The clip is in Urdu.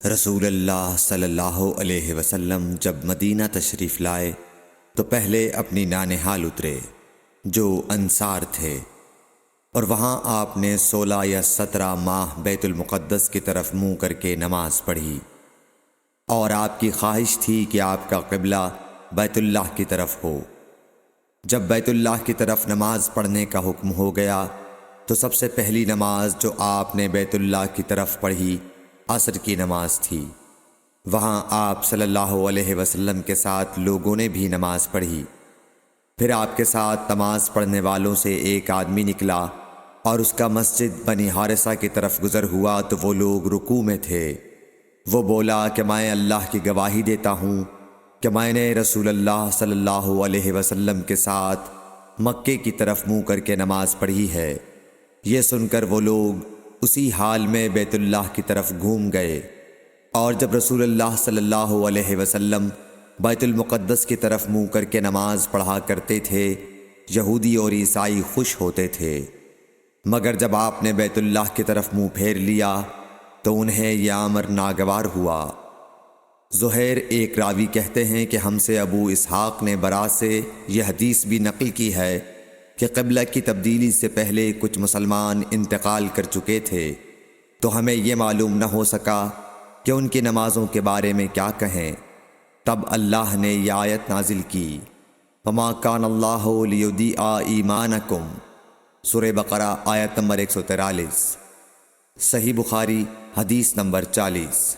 رسول اللہ صلی اللہ علیہ وسلم جب مدینہ تشریف لائے تو پہلے اپنی نانہال اترے جو انصار تھے، اور وہاں آپ نے 16 یا 17 ماہ بیت المقدس کی طرف منہ کر کے نماز پڑھی، اور آپ کی خواہش تھی کہ آپ کا قبلہ بیت اللہ کی طرف ہو۔ جب بیت اللہ کی طرف نماز پڑھنے کا حکم ہو گیا تو سب سے پہلی نماز جو آپ نے بیت اللہ کی طرف پڑھی عصر کی نماز تھی۔ وہاں آپ صلی اللہ علیہ وسلم کے ساتھ لوگوں نے بھی نماز پڑھی۔ پھر آپ کے ساتھ نماز پڑھنے والوں سے ایک آدمی نکلا اور اس کا مسجد بنی حارثہ کی طرف گزر ہوا تو وہ لوگ رکوع میں تھے۔ وہ بولا کہ میں اللہ کی گواہی دیتا ہوں کہ میں نے رسول اللہ صلی اللہ علیہ وسلم کے ساتھ مکے کی طرف منہ کر کے نماز پڑھی ہے۔ یہ سن کر وہ لوگ اسی حال میں بیت اللہ کی طرف گھوم گئے، اور جب رسول اللہ صلی اللہ علیہ وسلم بیت المقدس کی طرف منہ کر کے نماز پڑھا کرتے تھے، یہودی اور عیسائی خوش ہوتے تھے، مگر جب آپ نے بیت اللہ کی طرف منہ پھیر لیا تو انہیں یہ امر ناگوار ہوا۔ زہیر ایک راوی کہتے ہیں کہ ہم سے ابو اسحاق نے برا سے یہ حدیث بھی نقل کی ہے کہ قبلہ کی تبدیلی سے پہلے کچھ مسلمان انتقال کر چکے تھے، تو ہمیں یہ معلوم نہ ہو سکا کہ ان کی نمازوں کے بارے میں کیا کہیں۔ تب اللہ نے یہ آیت نازل کی، وَمَا كَانَ اللَّهُ لِيُضِيعَ إِيمَانَكُمْ، سورہ بقرہ آیت نمبر 143، صحیح بخاری حدیث نمبر 40۔